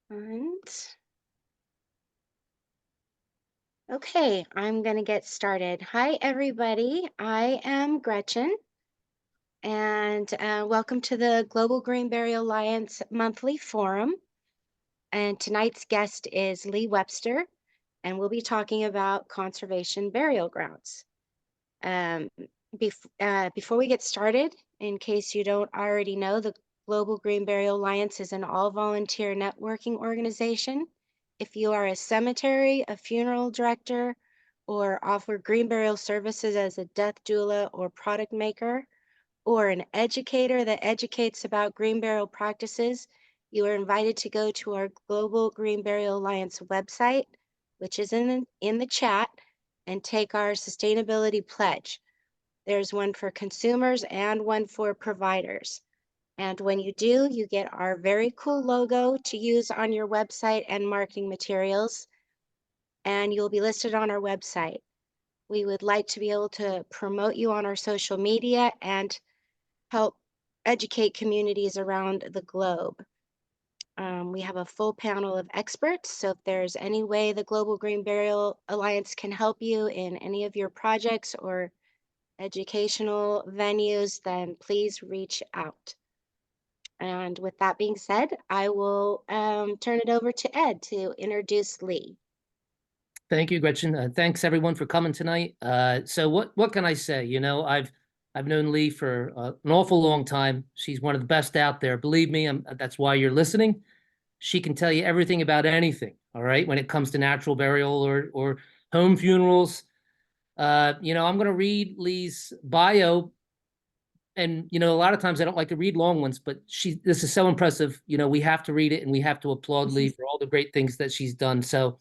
And okay, I'm going to get started. Hi, everybody. I am Gretchen, and welcome to the Global Green Burial Alliance monthly forum. And tonight's guest is Lee Webster, and we'll be talking about conservation burial grounds. Um, before we get started, in case you don't already know, the Global Green Burial Alliance is an all-volunteer networking organization. If you are a cemetery, a funeral director, or offer green burial services as a death doula or product maker, or an educator that educates about green burial practices, you are invited to go to our Global Green Burial Alliance website, which is in the chat, and take our sustainability pledge. There's one for consumers and one for providers. And when you do, you get our very cool logo to use on your website and marketing materials, and you'll be listed on our website. We would like to be able to promote you on our social media and help educate communities around the globe. We have a full panel of experts, so if there's any way the Global Green Burial Alliance can help you in any of your projects or educational venues, then please reach out. And with that being said, I will turn it over to Ed to introduce Lee. Thank you, Gretchen. Thanks everyone for coming tonight. So what can I say? You know, I've known Lee for an awful long time. She's one of the best out there. Believe me, that's why you're listening. She can tell you everything about anything. All right, when it comes to natural burial or home funerals. You know, I'm going to read Lee's bio, and you know, a lot of times I don't like to read long ones, but this is so impressive. You know, we have to read it, and we have to applaud Lee for all the great things that she's done. So.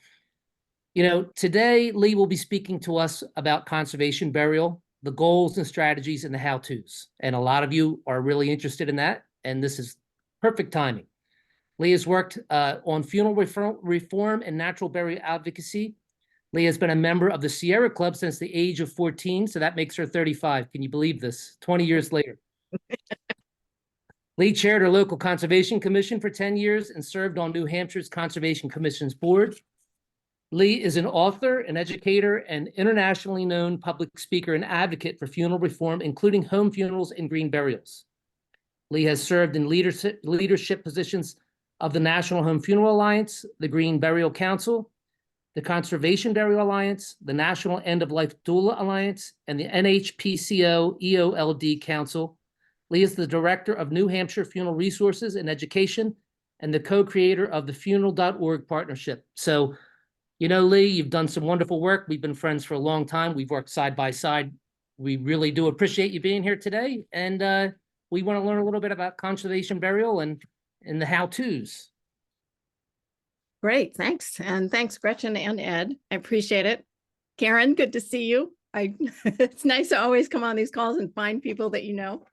You know, today Lee will be speaking to us about conservation burial, the goals and strategies, and the how-tos. And a lot of you are really interested in that, and this is perfect timing. Lee has worked on funeral reform and natural burial advocacy. Lee has been a member of the Sierra Club since the age of 14, so that makes her 35. Can you believe this? 20 years later. Lee chaired her local conservation commission for 10 years and served on New Hampshire's Conservation Commission's board. Lee is an author, an educator, and internationally known public speaker and advocate for funeral reform, including home funerals and green burials. Lee has served in leadership positions of the National Home Funeral Alliance, the Green Burial Council, the Conservation Burial Alliance, the National End-of-Life Doula Alliance, and the NHPCO EOLD Council. Lee is the director of New Hampshire Funeral Resources and Education and the co-creator of the funeral.org partnership. So, you know, Lee, you've done some wonderful work. We've been friends for a long time. We've worked side by side. We really do appreciate you being here today. And we want to learn a little bit about conservation burial and the how-tos. Great, thanks. And thanks, Gretchen and Ed. I appreciate it. Karen, good to see you. It's nice to always come on these calls and find people that you know.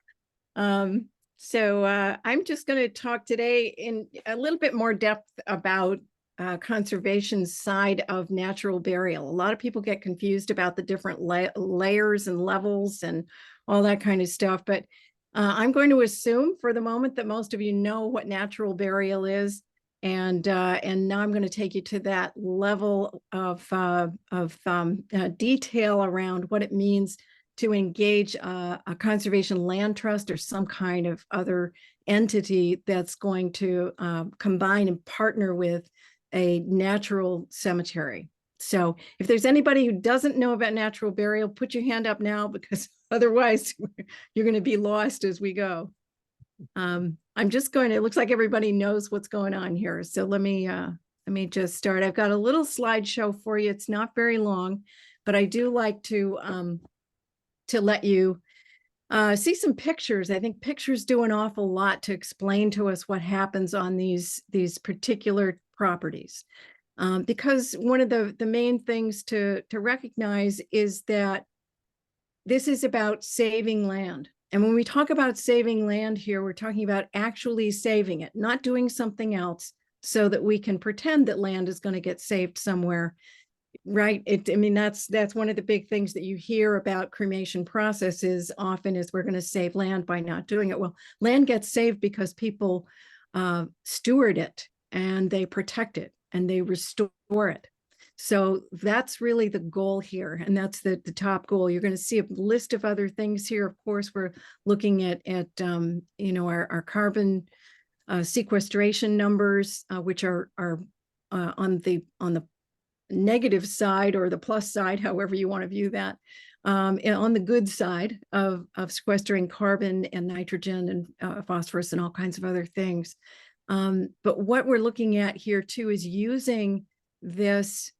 So I'm just going to talk today in a little bit more depth about conservation side of natural burial. A lot of people get confused about the different layers and levels and all that kind of stuff, but I'm going to assume for the moment that most of you know what natural burial is, and now I'm going to take you to that level of detail around what it means to engage a conservation land trust or some kind of other entity that's going to combine and partner with a natural cemetery. So if there's anybody who doesn't know about natural burial, put your hand up now, because otherwise you're going to be lost as we go. I'm just going to, it looks like everybody knows what's going on here. So let me just start. I've got a little slideshow for you. It's not very long, but I do like to let you see some pictures. I think pictures do an awful lot to explain to us what happens on these particular properties, because one of the main things to recognize is that this is about saving land. And when we talk about saving land here, we're talking about actually saving it, not doing something else so that we can pretend that land is going to get saved somewhere, right? I mean, that's one of the big things that you hear about cremation processes often is we're going to save land by not doing it. Well, land gets saved because people steward it. and they protect it and they restore it. So that's really the goal here. And that's the top goal. You're going to see a list of other things here. Of course, we're looking at our carbon sequestration numbers, which are on the negative side or the plus side, however you want to view that, on the good side of sequestering carbon and nitrogen and phosphorus and all kinds of other things. But what we're looking at here too is using this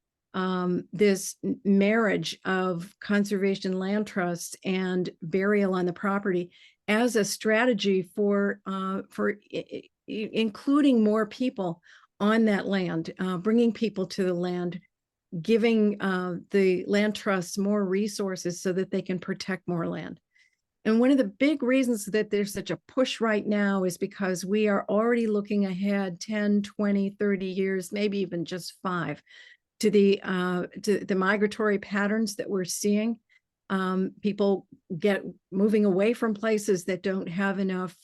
marriage of conservation land trusts and burial on the property as a strategy for including more people on that land, bringing people to the land, giving the land trusts more resources so that they can protect more land. And one of the big reasons that there's such a push right now is because we are already looking ahead 10, 20, 30 years, maybe even just 5, to the migratory patterns that we're seeing. People get moving away from places that don't have enough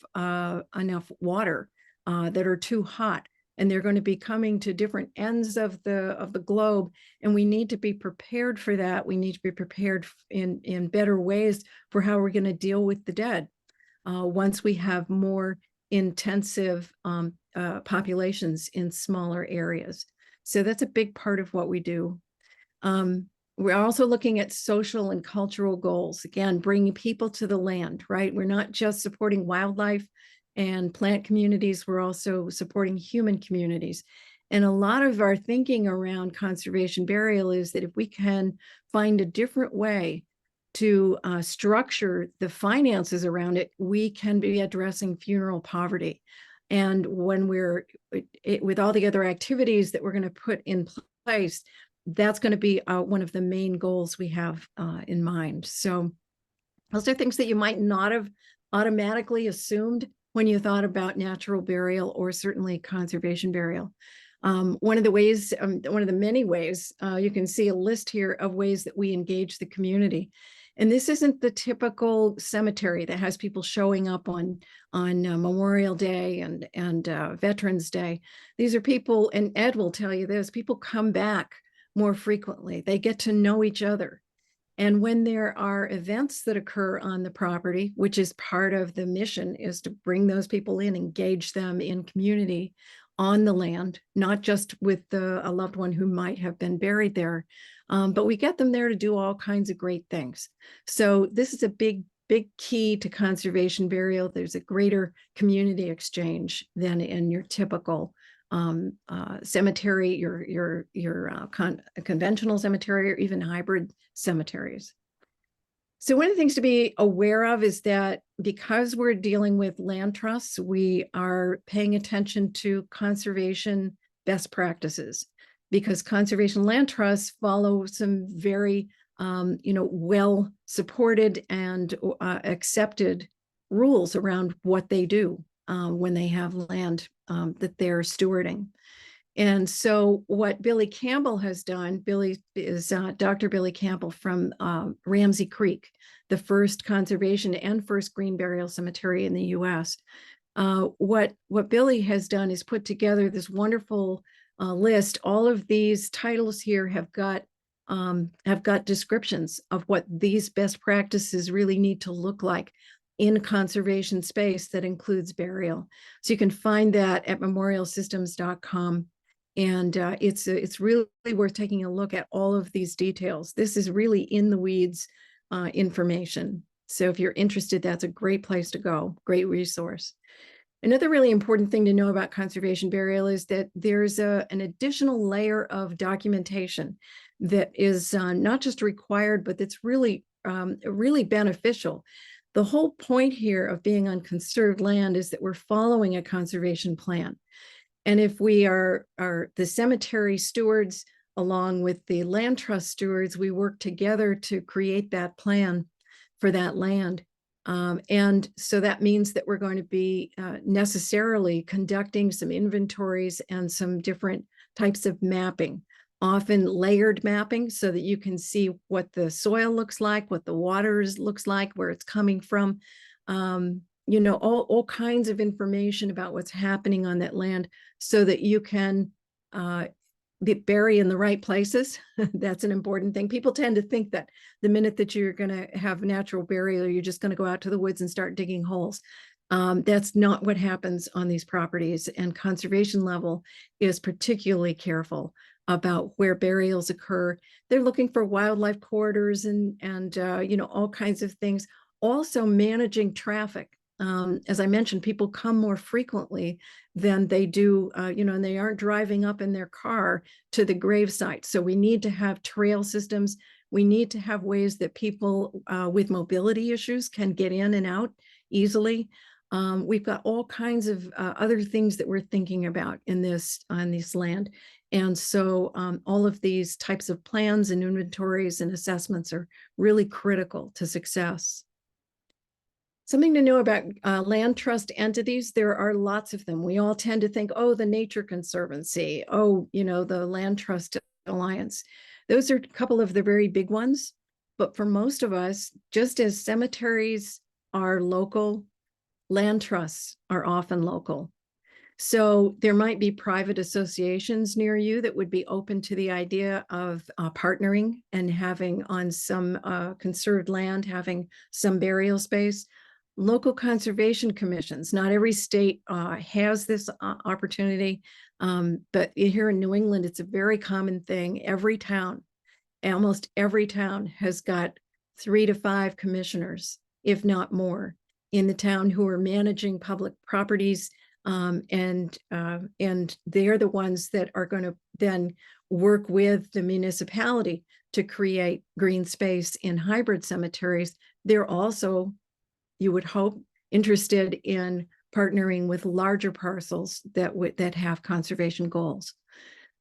water, that are too hot, and they're going to be coming to different ends of the globe, and we need to be prepared for that. We need to be prepared in better ways for how we're going to deal with the dead once we have more intensive populations in smaller areas. So that's a big part of what we do. We're also looking at social and cultural goals. Again, bringing people to the land, right? We're not just supporting wildlife and plant communities, we're also supporting human communities. And a lot of our thinking around conservation burial is that if we can find a different way to structure the finances around it, we can be addressing funeral poverty. And when we're with all the other activities that we're going to put in place, that's going to be one of the main goals we have in mind. So those are things that you might not have automatically assumed when you thought about natural burial or certainly conservation burial. One of the many ways, you can see a list here of ways that we engage the community. And this isn't the typical cemetery that has people showing up on Memorial Day and Veterans Day. These are people, and Ed will tell you this, people come back more frequently. They get to know each other. And when there are events that occur on the property, which is part of the mission, is to bring those people in, engage them in community on the land, not just with a loved one who might have been buried there, but we get them there to do all kinds of great things. So this is a big key to conservation burial. There's a greater community exchange than in your typical cemetery, your conventional cemetery, or even hybrid cemeteries. So one of the things to be aware of is that because we're dealing with land trusts, we are paying attention to conservation best practices, because conservation land trusts follow some very well supported and accepted rules around what they do when they have land that they're stewarding. And so what Billy Campbell has done, Billy is Dr. Billy Campbell from Ramsey Creek, the first conservation and first green burial cemetery in the US. What Billy has done is put together this wonderful list. All of these titles here have got descriptions of what these best practices really need to look like in conservation space that includes burial. So you can find that at memorialsystems.com. And it's really worth taking a look at all of these details. This is really in the weeds information. So if you're interested, that's a great place to go, great resource. Another really important thing to know about conservation burial is that there's an additional layer of documentation that is not just required, but that's really beneficial. The whole point here of being on conserved land is that we're following a conservation plan. And if we are the cemetery stewards, along with the land trust stewards, we work together to create that plan for that land. And so that means that we're going to be necessarily conducting some inventories and some different types of mapping, often layered mapping, so that you can see what the soil looks like, what the water looks like, where it's coming from. all kinds of information about what's happening on that land so that you can bury in the right places. That's an important thing. People tend to think that the minute that you're going to have natural burial, you're just going to go out to the woods and start digging holes. That's not what happens on these properties, and conservation level is particularly careful about where burials occur. They're looking for wildlife corridors and all kinds of things. Also managing traffic. As I mentioned, people come more frequently than they do, and they aren't driving up in their car to the gravesite. So we need to have trail systems. We need to have ways that people with mobility issues can get in and out easily. We've got all kinds of other things that we're thinking about on this land. And so all of these types of plans and inventories and assessments are really critical to success. Something to know about land trust entities, there are lots of them. We all tend to think, oh, the Nature Conservancy, the Land Trust Alliance. Those are a couple of the very big ones. But for most of us, just as cemeteries are local, land trusts are often local. So there might be private associations near you that would be open to the idea of partnering and having on some conserved land, having some burial space. Local conservation commissions, not every state has this opportunity, but here in New England, it's a very common thing. Every town, almost every town has got 3 to 5 commissioners, if not more, in the town who are managing public properties. And they're the ones that are going to then work with the municipality to create green space in hybrid cemeteries. They're also, you would hope, interested in partnering with larger parcels that have conservation goals.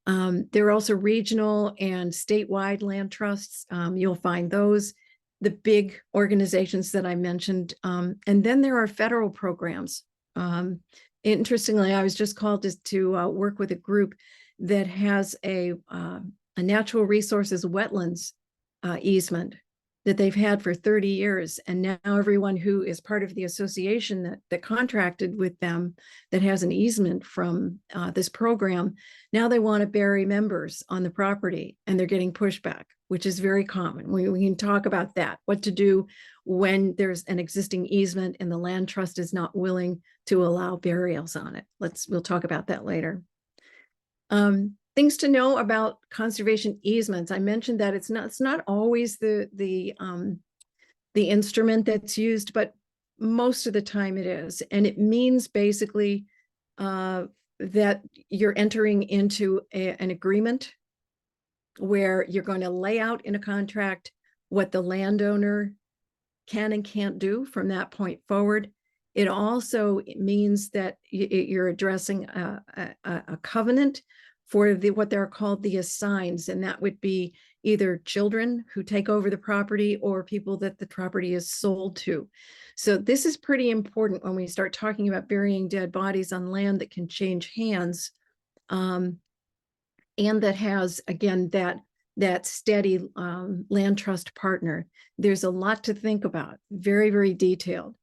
There are also regional and statewide land trusts. You'll find those, the big organizations that I mentioned. And then there are federal programs. Interestingly, I was just called to work with a group that has a natural resources wetlands easement that they've had for 30 years. And now everyone who is part of the association that contracted with them, that has an easement from this program, now they want to bury members on the property, and they're getting pushback, which is very common. We can talk about that, what to do when there's an existing easement and the land trust is not willing to allow burials on it. We'll talk about that later. Things to know about conservation easements. I mentioned that it's not always the instrument that's used, but most of the time it is. And it means basically that you're entering into an agreement where you're going to lay out in a contract what the landowner can and can't do from that point forward. It also means that you're addressing a covenant for what they're called the assigns, and that would be either children who take over the property or people that the property is sold to. So this is pretty important when we start talking about burying dead bodies on land that can change hands, and that has, again, that steady land trust partner. There's a lot to think about, very, very detailed.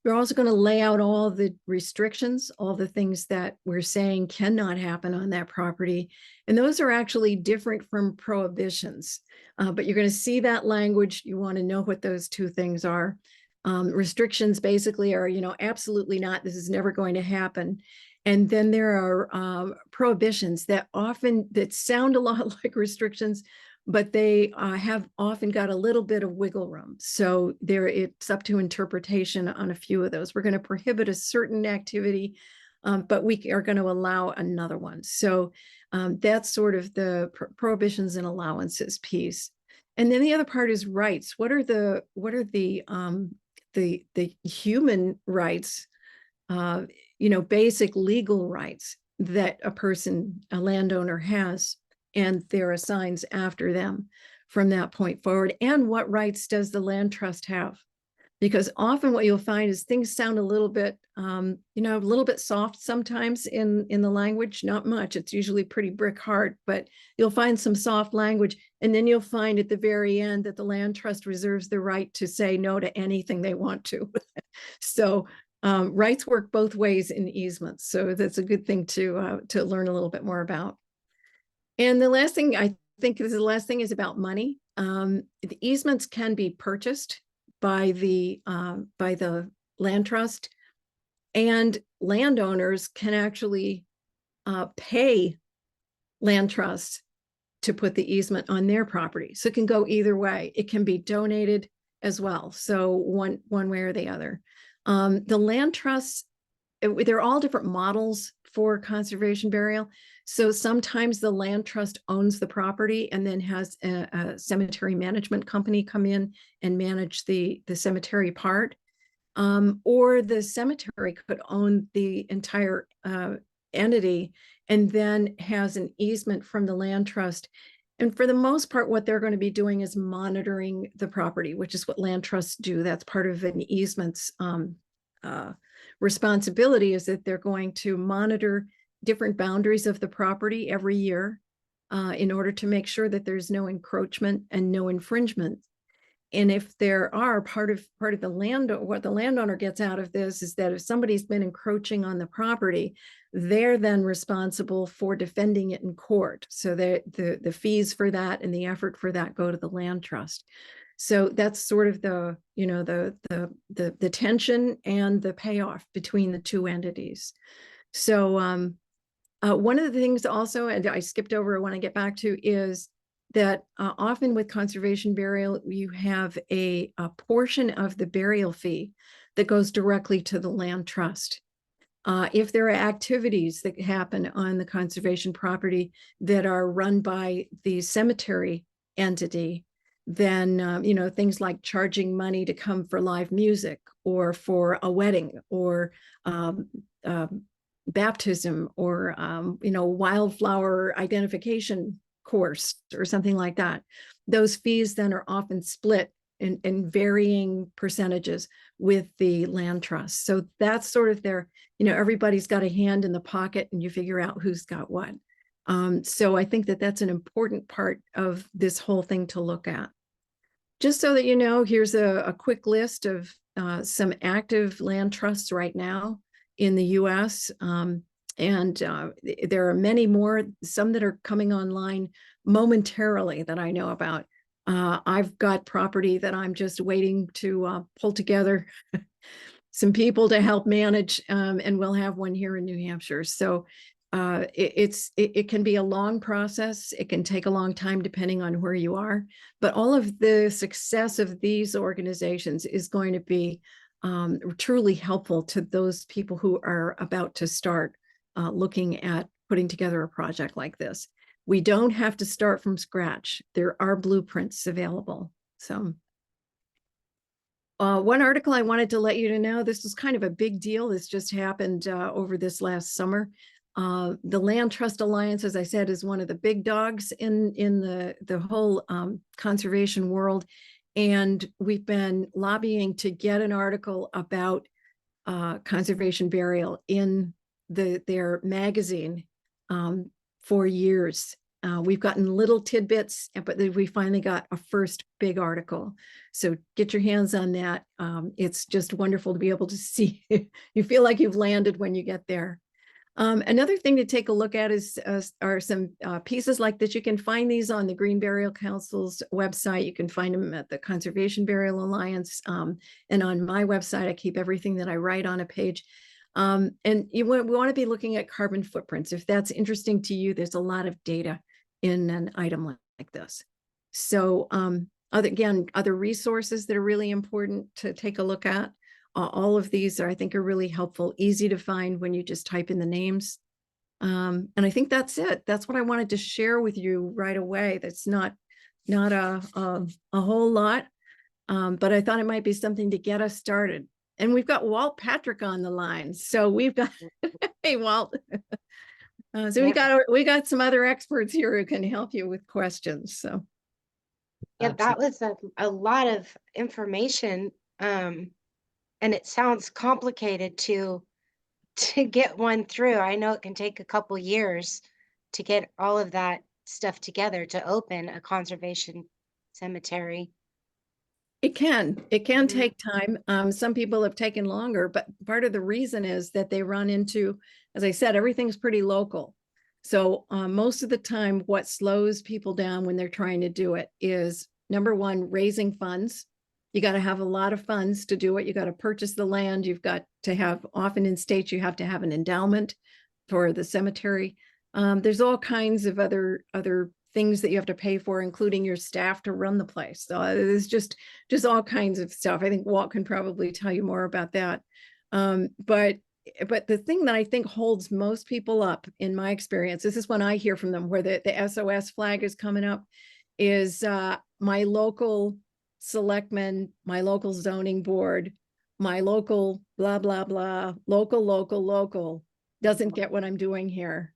We're also going to lay out all the restrictions, all the things that we're saying cannot happen on that property. And those are actually different from prohibitions. But you're going to see that language. You want to know what those two things are. Restrictions basically are, absolutely not, this is never going to happen. And then there are prohibitions that sound a lot like restrictions, but they have often got a little bit of wiggle room. So it's up to interpretation on a few of those. We're going to prohibit a certain activity, but we are going to allow another one. So that's sort of the prohibitions and allowances piece. And then the other part is rights. What are the human rights, basic legal rights that a landowner has, and their assigns after them from that point forward? And what rights does the land trust have? Because often what you'll find is things sound a little bit, a little bit soft sometimes in the language, not much. It's usually pretty brick hard, but you'll find some soft language. And then you'll find at the very end that the land trust reserves the right to say no to anything they want to. So Rights work both ways in easements, so that's a good thing to learn a little bit more about. And the last thing, I think this is the last thing, is about money. The easements can be purchased by the land trust, and landowners can actually pay land trusts to put the easement on their property. So it can go either way. It can be donated as well. So one way or the other. The land trusts, they're all different models for conservation burial. So sometimes the land trust owns the property and then has a cemetery management company come in and manage the cemetery part. Or the cemetery could own the entire entity and then has an easement from the land trust. And for the most part, what they're going to be doing is monitoring the property, which is what land trusts do. That's part of an easement's responsibility, is that they're going to monitor different boundaries of the property every year in order to make sure that there's no encroachment and no infringement. And if there are, part of the land, what the landowner gets out of this is that if somebody's been encroaching on the property, they're then responsible for defending it in court. So the fees for that and the effort for that go to the land trust. So that's sort of the tension and the payoff between the two entities. So one of the things also, and I skipped over, when I get back to, is that often with conservation burial, you have a portion of the burial fee that goes directly to the land trust. If there are activities that happen on the conservation property that are run by the cemetery entity, then things like charging money to come for live music or for a wedding or baptism or wildflower identification course or something like that, those fees then are often split in varying percentages with the land trust. So that's sort of their, everybody's got a hand in the pocket and you figure out who's got what. So I think that that's an important part of this whole thing to look at. Just so that you know, here's a quick list of some active land trusts right now in the US. And there are many more, some that are coming online momentarily that I know about. I've got property that I'm just waiting to pull together some people to help manage, and we'll have one here in New Hampshire. So it can be a long process. It can take a long time depending on where you are. But all of the success of these organizations is going to be truly helpful to those people who are about to start looking at putting together a project like this. We don't have to start from scratch. There are blueprints available. So one article I wanted to let you to know, this was kind of a big deal. This just happened over this last summer. The Land Trust Alliance, as I said, is one of the big dogs in the whole conservation world. And we've been lobbying to get an article about conservation burial in their magazine for years. We've gotten little tidbits, but we finally got a first big article. So get your hands on that. It's just wonderful to be able to see. You feel like you've landed when you get there. Another thing to take a look at are some pieces like this. You can find these on the Green Burial Council's website. You can find them at the Conservation Burial Alliance. And on my website, I keep everything that I write on a page. And we want to be looking at carbon footprints. If that's interesting to you, there's a lot of data in an item like this. So other resources that are really important to take a look at. All of these I think are really helpful, easy to find when you just type in the names. And I think that's it. That's what I wanted to share with you right away. That's not a whole lot, but I thought it might be something to get us started. And we've got Walt Patrick on the line. So we've got, hey, Walt. So we got some other experts here who can help you with questions. So yeah, that was a lot of information. And it sounds complicated to get one through. I know it can take a couple years to get all of that stuff together to open a conservation cemetery. It can take time. Some people have taken longer, but part of the reason is that they run into, as I said, everything's pretty local. So most of the time, what slows people down when they're trying to do it is, number one, raising funds. You got to have a lot of funds to do it. You got to purchase the land. You've got to have, often in states, you have to have an endowment for the cemetery. There's all kinds of other things that you have to pay for, including your staff to run the place. So there's just all kinds of stuff. I think Walt can probably tell you more about that. But the thing that I think holds most people up, in my experience, this is when I hear from them where the SOS flag is coming up, is my local selectman, my local zoning board, my local blah, blah, blah, local doesn't get what I'm doing here.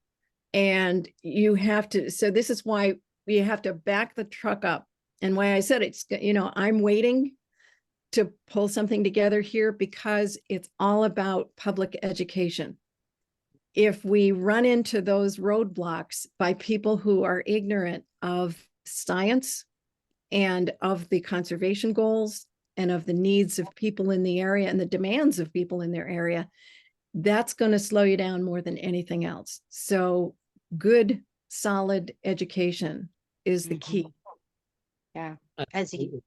And you have to, so this is why you have to back the truck up. And why I said it's, I'm waiting to pull something together here because it's all about public education. If we run into those roadblocks by people who are ignorant of science and of the conservation goals and of the needs of people in the area and the demands of people in their area, that's going to slow you down more than anything else. So good, solid education is the key. Yeah. As you,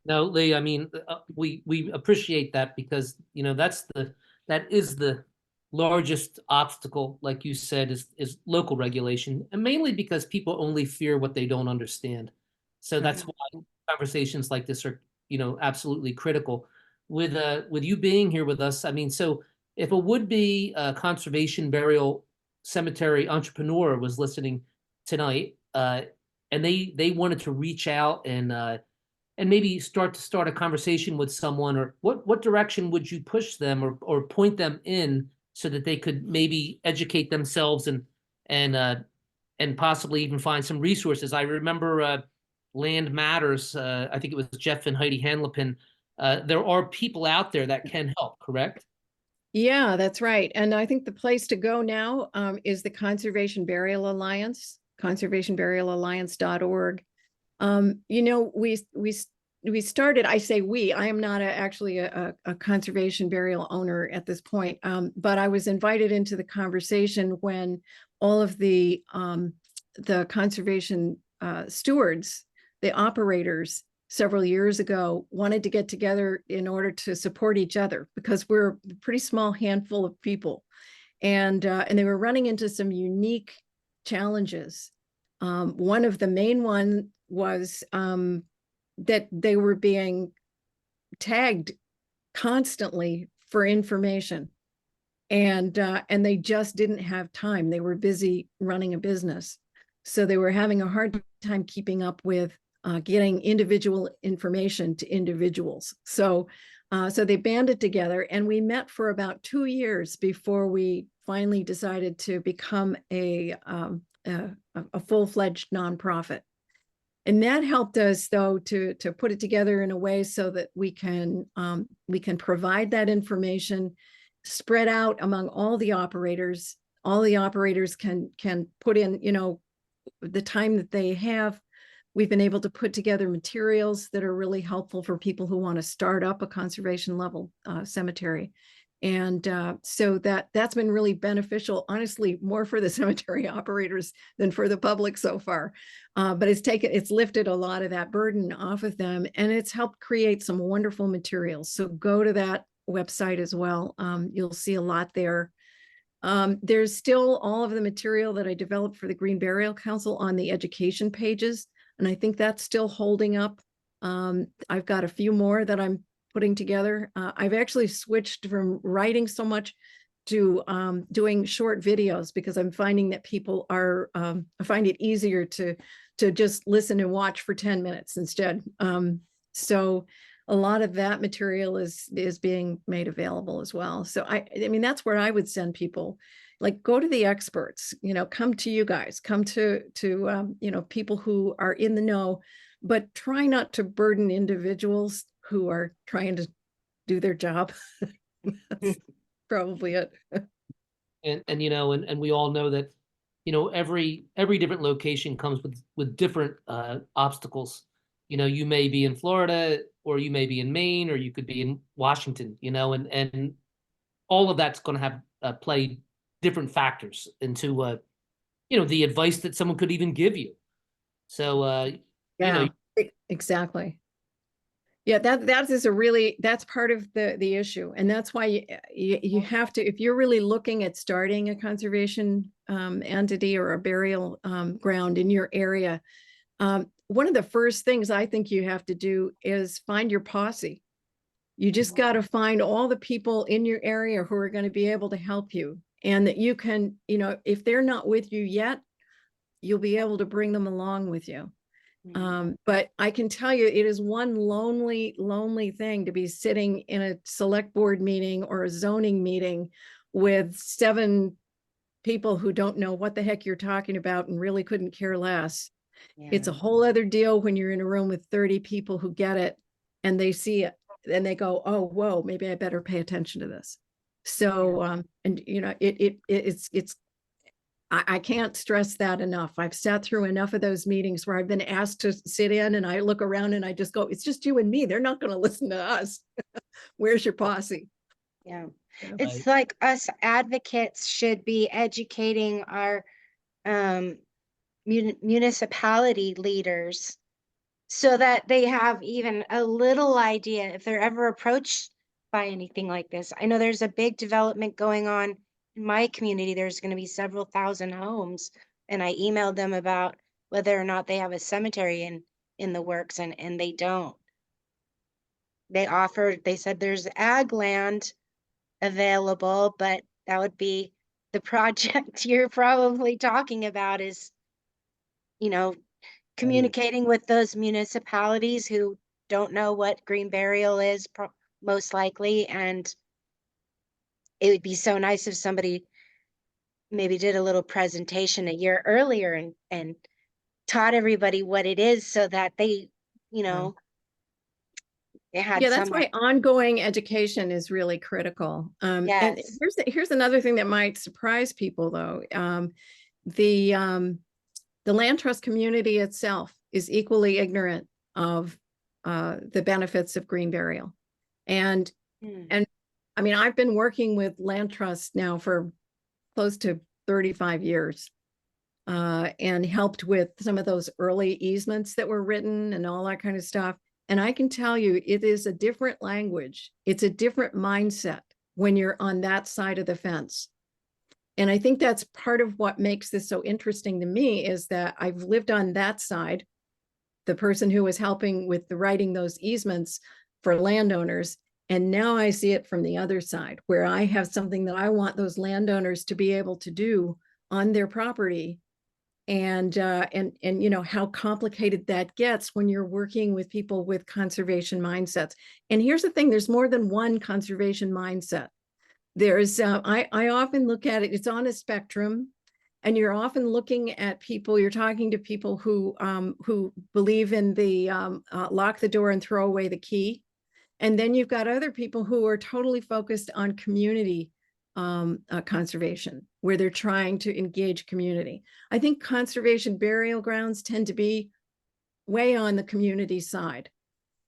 No, Lee, I mean, we appreciate that because, that is the largest obstacle, like you said, is local regulation, and mainly because people only fear what they don't understand. So that's why conversations like this are, absolutely critical. With you being here with us, I mean, so if a would-be conservation burial cemetery entrepreneur was listening tonight, and they wanted to reach out and maybe start a conversation with someone, or what direction would you push them or point them in so that they could maybe educate themselves and possibly even find some resources? I remember Land Matters. I think it was Jeff and Heidi Hanlipin. There are people out there that can help, correct? Yeah, that's right. And I think the place to go now is the Conservation Burial Alliance, conservationburialalliance.org. We started, I say we, I am not actually a conservation burial owner at this point, but I was invited into the conversation when all of the conservation stewards, the operators, several years ago wanted to get together in order to support each other because we're a pretty small handful of people, and they were running into some unique challenges. One of the main one was that they were being tagged constantly for information, and they just didn't have time. They were busy running a business, so they were having a hard time keeping up with getting individual information to individuals. So they banded together, and we met for about 2 years before we finally decided to become a full-fledged nonprofit. And that helped us, though, to put it together in a way so that we can provide that information spread out among all the operators. All the operators can put in, the time that they have. We've been able to put together materials that are really helpful for people who want to start up a conservation level cemetery. And so that's been really beneficial, honestly, more for the cemetery operators than for the public so far. But it's lifted a lot of that burden off of them, and it's helped create some wonderful materials. So go to that website as well. You'll see a lot there. There's still all of the material that I developed for the Green Burial Council on the education pages, and I think that's still holding up. I've got a few more that I'm putting together. I've actually switched from writing so much to doing short videos because I'm finding that people are, I find it easier to just listen and watch for 10 minutes instead. So a lot of that material is being made available as well. So I mean, that's where I would send people, like, go to the experts, come to you guys, come to people who are in the know, but try not to burden individuals who are trying to do their job. That's probably it. And we all know that, every different location comes with different obstacles. you know, you may be in Florida, or you may be in Maine, or you could be in Washington, you know, and all of that's going to have play different factors into you know, the advice that someone could even give you. So you know, Yeah, exactly. Yeah, that is that's part of the issue. And that's why you have to, if you're really looking at starting a conservation entity or a burial ground in your area, one of the first things I think you have to do is find your posse. You just got to find all the people in your area who are going to be able to help you, and that you can, you know, if they're not with you yet, you'll be able to bring them along with you. But I can tell you, it is one lonely, lonely thing to be sitting in a select board meeting or a zoning meeting with 7 people who don't know what the heck you're talking about and really couldn't care less. It's a whole other deal when you're in a room with 30 people who get it and they see it and they go, oh, whoa, maybe I better pay attention to this. So, and you know, it's I can't stress that enough. I've sat through enough of those meetings where I've been asked to sit in and I look around and I just go, it's just you and me. They're not going to listen to us. Where's your posse? Yeah. Yeah. It's like us advocates should be educating our um, municipality leaders so that they have even a little idea if they're ever approached by anything like this. I know there's a big development going on in my community. There's going to be several thousand homes, and I emailed them about whether or not they have a cemetery in the works, and they don't. They said there's ag land available, but that would be the project you're probably talking about is, you know, communicating with those municipalities who don't know what green burial is, most likely. And it would be so nice if somebody maybe did a little presentation a year earlier and taught everybody what it is so that they, you know, they had Yeah, that's some, why ongoing education is really critical. And yes. here's another thing that might surprise people, though. The land trust community itself is equally ignorant of the benefits of green burial. And Hmm. and I mean, I've been working with land trusts now for close to 35 years, and helped with some of those early easements that were written and all that kind of stuff. And I can tell you, it is a different language. It's a different mindset when you're on that side of the fence. And I think that's part of what makes this so interesting to me is that I've lived on that side, the person who was helping with the writing those easements for landowners. And now I see it from the other side, where I have something that I want those landowners to be able to do on their property. And you know how complicated that gets when you're working with people with conservation mindsets. And here's the thing, there's more than one conservation mindset. There's I often look at it, it's on a spectrum, and you're often looking at people, you're talking to people who believe in the lock the door and throw away the key. And then you've got other people who are totally focused on community conservation, where they're trying to engage community. I think conservation burial grounds tend to be way on the community side.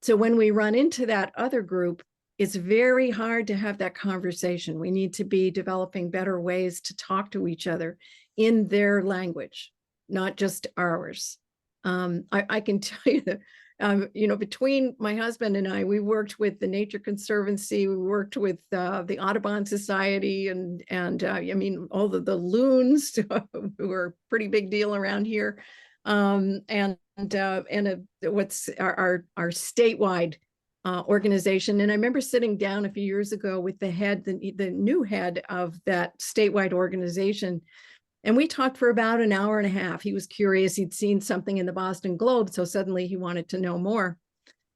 So when we run into that other group, it's very hard to have that conversation. We need to be developing better ways to talk to each other in their language, not just ours. I can tell you that, you know, between my husband and I, we worked with the Nature Conservancy, we worked with the Audubon Society, and I mean, all the loons who are a pretty big deal around here, and what's our statewide organization. And I remember sitting down a few years ago with the new head of that statewide organization. And we talked for about an hour and a half. He was curious. He'd seen something in the Boston Globe, so suddenly he wanted to know more.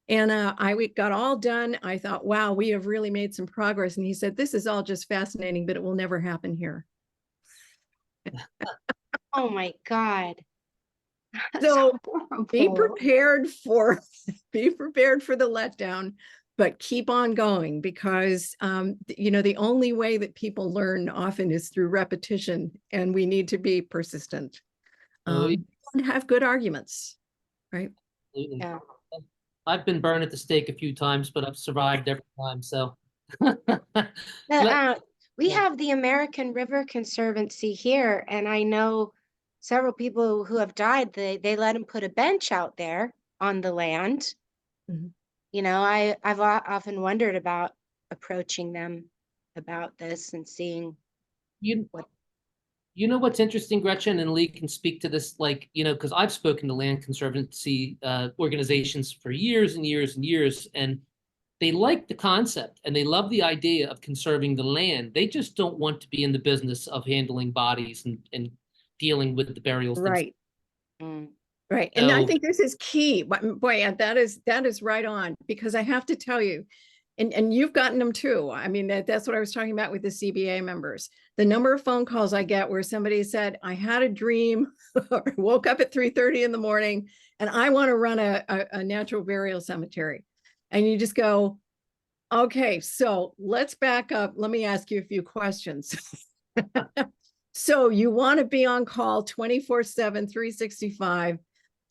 And we got all done. I thought, wow, we have really made some progress. And he said, this is all just fascinating, but it will never happen here. Oh my God. So be Horrible. prepared for be prepared for the letdown, but keep on going, because you know, the only way that people learn often is through repetition, and we need to be persistent. Oh, And have good arguments, right? absolutely. Yeah. I've been burned at the stake a few times, but I've survived every time. So The, let we yeah. have the American River Conservancy here, and I know several people who have died. They let them put a bench out there on the land. Mhm. You know, I've often wondered about approaching them about this and seeing you what. you know what's interesting, Gretchen, and Lee can speak to this, like, because I've spoken to land conservancy organizations for years and years and years, and they like the concept and they love the idea of conserving the land. They just don't want to be in the business of handling bodies and dealing with the burials themselves. Right. Mm, Right. And I So think this is key. Boy, that is right on, because I have to tell you, and you've gotten them too. I mean, that's what I was talking about with the CBA members. The number of phone calls I get where somebody said, I had a dream, or woke up at 3:30 in the morning, and I want to run a natural burial cemetery. And you just go, okay, so let's back up. Let me ask you a few questions. So you want to be on call 24/7, 365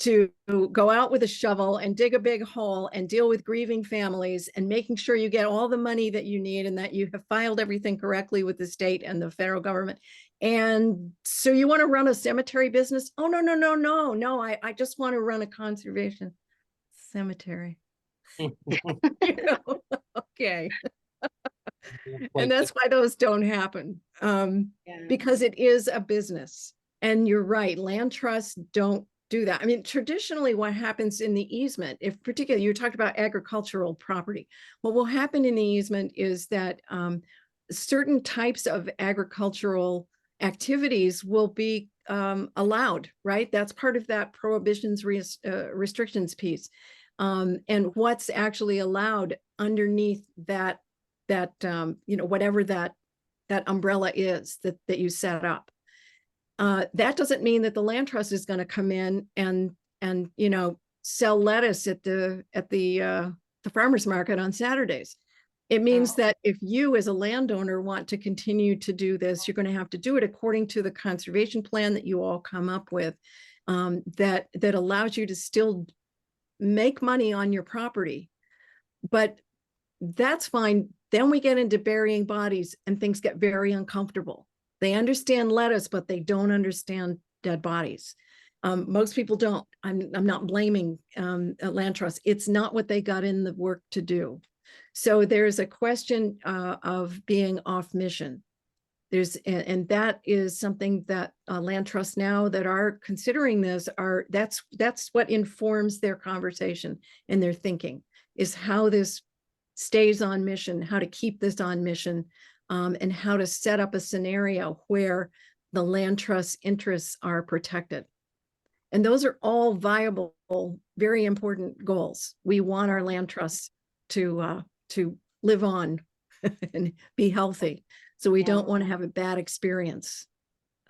to go out with a shovel and dig a big hole and deal with grieving families and making sure you get all the money that you need and that you have filed everything correctly with the state and the federal government. And so you want to run a cemetery business? Oh, no, no, no, no, no. I just want to run a conservation cemetery. Okay. And that's why those don't happen. yeah. Because it is a business. And you're right, land trusts don't do that. I mean, traditionally, what happens in the easement, if particularly you talked about agricultural property, what will happen in the easement is that certain types of agricultural activities will be allowed, right? That's part of that prohibitions restrictions piece. And what's actually allowed underneath that whatever that umbrella is that you set up. That doesn't mean that the land trust is going to come in and sell lettuce at the farmers market on Saturdays. It means that if you as a landowner want to continue to do this, you're going to have to do it according to the conservation plan that you all come up with, that allows you to still make money on your property. But that's fine. Then we get into burying bodies and things get very uncomfortable. They understand lettuce, but they don't understand dead bodies. Most people don't. I'm not blaming land trust. It's not what they got in the work to do. So there's a question of being off mission. And that is something that land trusts now that are considering this that's what informs their conversation and their thinking, is how this stays on mission, how to keep this on mission, and how to set up a scenario where the land trust interests are protected. And those are all viable, very important goals. We want our land trusts to live on and be healthy. So we don't want to have a bad experience.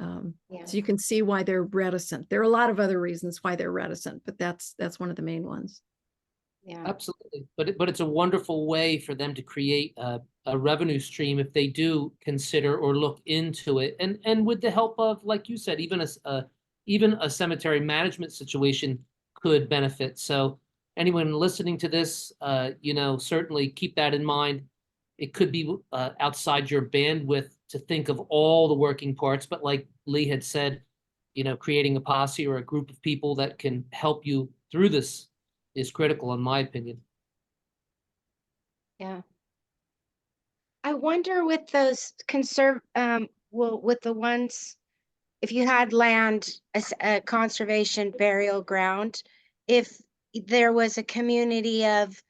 So you can see why they're reticent. There are a lot of other reasons why they're reticent, but that's one of the main ones. Yeah. absolutely, but it's a wonderful way for them to create a revenue stream if they do consider or look into it, and with the help of, like you said, even a cemetery management situation could benefit. So anyone listening to this, certainly keep that in mind. It could be outside your bandwidth to think of all the working parts, but like Lee had said, creating a posse or a group of people that can help you through this is critical, in my opinion. Yeah. I wonder with those with the ones, if you had land, a conservation burial ground, if there was a community of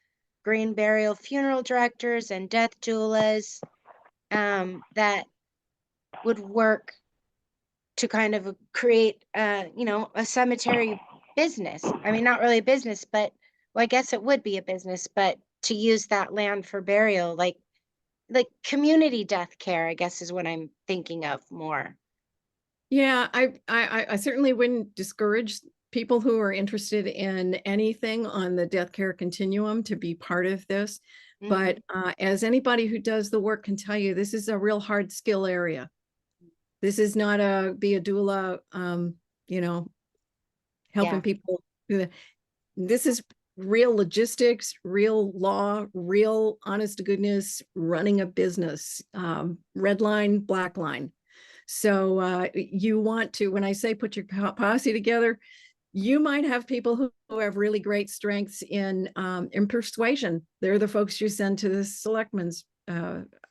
green burial funeral directors and death doulas, that would work to kind of create, a cemetery business. I mean, not really a business, but well, I guess it would be a business, but to use that land for burial, like community death care, I guess is what I'm thinking of more. Yeah, I certainly wouldn't discourage people who are interested in anything on the death care continuum to be part of this. But as anybody who does the work can tell you, this is a real hard skill area. This is not be a doula, Yeah. helping people. This is real logistics, real law, real honest to goodness, running a business, red line, black line. So you want to, when I say put your posse together, you might have people who have really great strengths in persuasion. They're the folks you send to the selectman's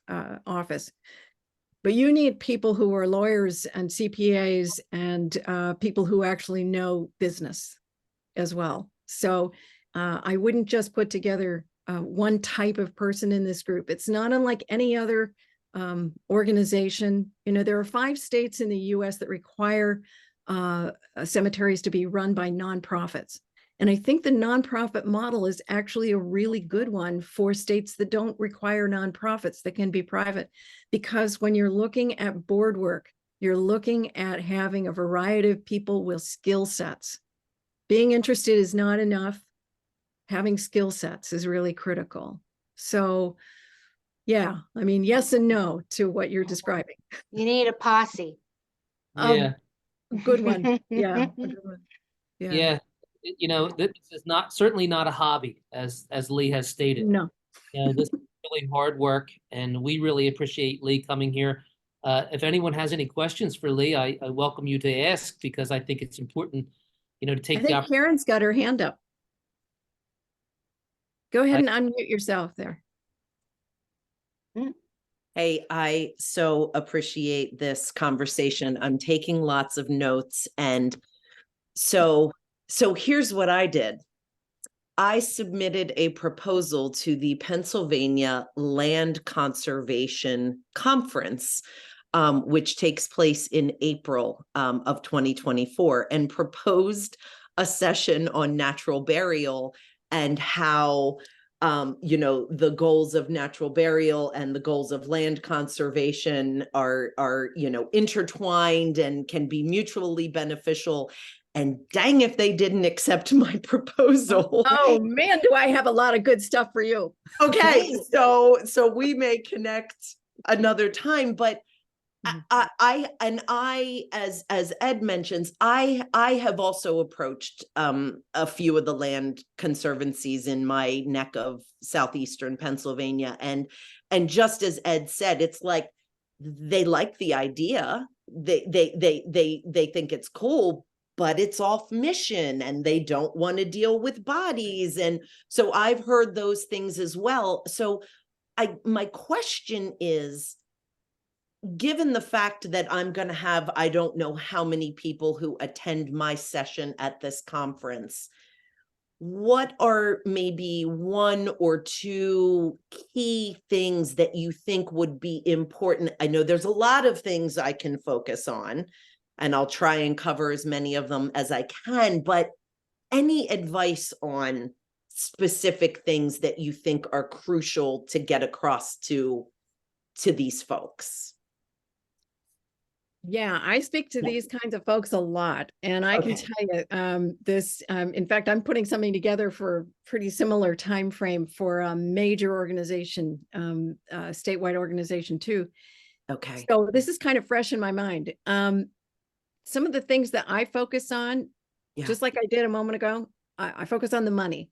office. But you need people who are lawyers and CPAs and people who actually know business as well. So I wouldn't just put together one type of person in this group. It's not unlike any other organization. You know, there are 5 states in the US that require cemeteries to be run by nonprofits. And I think the nonprofit model is actually a really good one for states that don't require nonprofits, that can be private. Because when you're looking at board work, you're looking at having a variety of people with skill sets. Being interested is not enough. Having skill sets is really critical. So, yeah, I mean, yes and no to what you're describing. You need a posse. Yeah. Good one. Yeah. A good one. Yeah. Yeah. You know, this is certainly not a hobby, as Lee has stated. No. You know, this is really hard work, and we really appreciate Lee coming here. If anyone has any questions for Lee, I welcome you to ask, because I think it's important, you know, to I take the think opportunity. Karen's got her hand up. Go ahead and unmute yourself there. Hey, I so appreciate this conversation. I'm taking lots of notes. And so here's what I did. I submitted a proposal to the Pennsylvania Land Conservation Conference, which takes place in April of 2024, and proposed a session on natural burial and how you know, the goals of natural burial and the goals of land conservation are, you know, intertwined and can be mutually beneficial. And dang if they didn't accept my proposal. Oh man, do I have a lot of good stuff for you. Okay, so we may connect another time, but I as Ed mentions, I have also approached a few of the land conservancies in my neck of southeastern Pennsylvania, and just as Ed said, it's like they like the idea, they think it's cool, but it's off mission and they don't want to deal with bodies, and so I've heard those things as well. So my question is, given the fact that I'm going to have, I don't know how many people who attend my session at this conference, what are maybe 1 or 2 key things that you think would be important? I know there's a lot of things I can focus on, and I'll try and cover as many of them as I can, but any advice on specific things that you think are crucial to get across to these folks? Yeah, I speak to these kinds of folks a lot, and I can tell you in fact, I'm putting something together for a pretty similar time frame for a major organization, statewide organization too. Okay. So this is kind of fresh in my mind. Some of the things that I focus on, just like I did a moment ago, I focus on the money.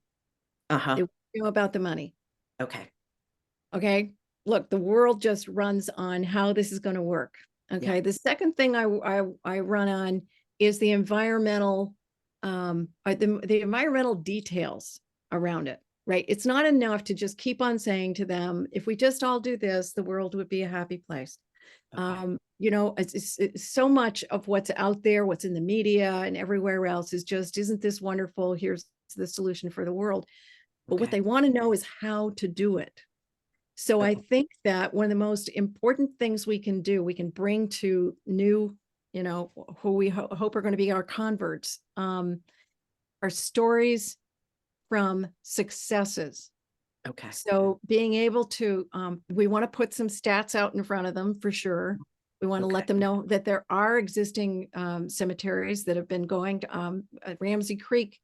They know about the money. Okay. Look, the world just runs on how this is going to work. Okay. The second thing I run on is the environmental, the environmental details around it, right? It's not enough to just keep on saying to them, if we just all do this, the world would be a happy place. You know, it's so much of what's out there, what's in the media and everywhere else is just, isn't this wonderful? Here's the solution for the world. But what they want to know is how to do it. So I think that one of the most important things we can do, we can bring to new, you know, who we hope are going to be our converts, are stories from successes. So being able to, we want to put some stats out in front of them for sure. We want to let them know that there are existing cemeteries that have been going to, Ramsey Creek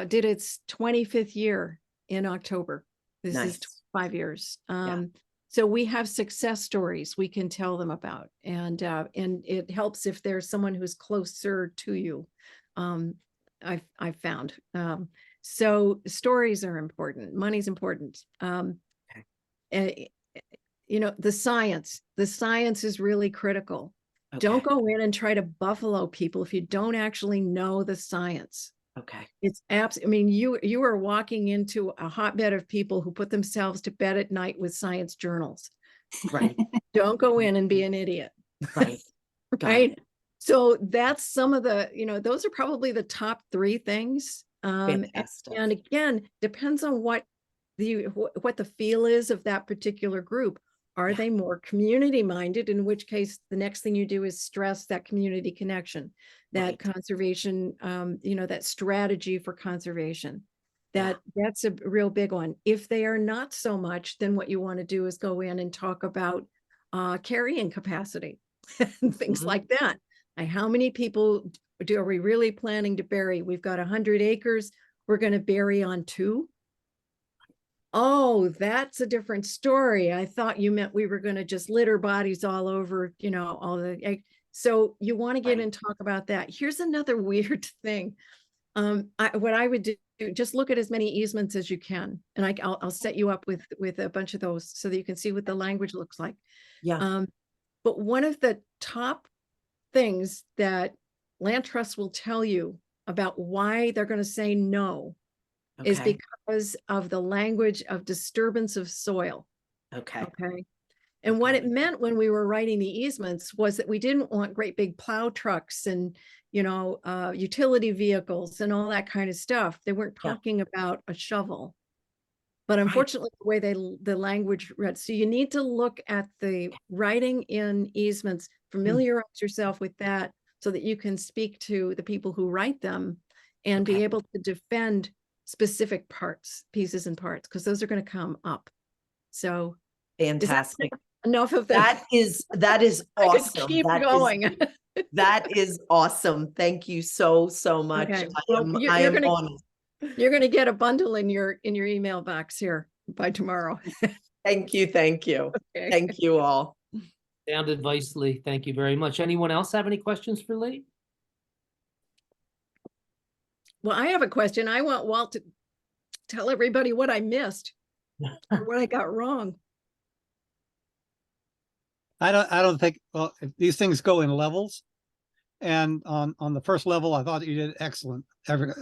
did its 25th year in October. This is 5 years. So we have success stories we can tell them about, and it helps if there's someone who's closer to you. I've found. So stories are important. Money's important. And, you know, the science is really critical. Don't go in and try to buffalo people if you don't actually know the science. Okay. It's I mean, you are walking into a hotbed of people who put themselves to bed at night with science journals. Right. Don't go in and be an idiot. Right. Got Right. it. So that's some of the, you know, those are probably the top 3 things. Fantastic. And again, depends on what the feel is of that particular group. Are they more community minded? In which case, the next thing you do is stress that community connection, that conservation, you know, that strategy for conservation. That's a real big one. If they are not so much, then what you want to do is go in and talk about carrying capacity and things like that. Like, how many people are we really planning to bury? We've got 100 acres. We're going to bury on 2. Oh, that's a different story. I thought you meant we were going to just litter bodies all over, you know, all the. So you want to get and talk about that. Here's another weird thing. What I would do, just look at as many easements as you can, and I'll set you up with a bunch of those so that you can see what the language looks like. Yeah. But one of the top things that land trusts will tell you about why they're going to say no is because of the language of disturbance of soil. Okay. And what it meant when we were writing the easements was that we didn't want great big plow trucks and, you know, utility vehicles and all that kind of stuff. They weren't talking about a shovel. But unfortunately, the way the language read, so you need to look at the writing in easements, familiarize yourself with that so that you can speak to the people who write them and be able to defend specific pieces and parts, because those are going to come up. So fantastic. Enough of that. That is awesome. Keep going. That is awesome. Thank you so much. Okay. I am honored. You're going to get a bundle in your email box here by tomorrow. Thank you. Okay. Thank you all. Sound advice, Lee. Thank you very much. Anyone else have any questions for Lee? Well, I have a question. I want Walt to tell everybody what I missed or what I got wrong. I don't think, well, if these things go in levels, and on the first level, I thought you did excellent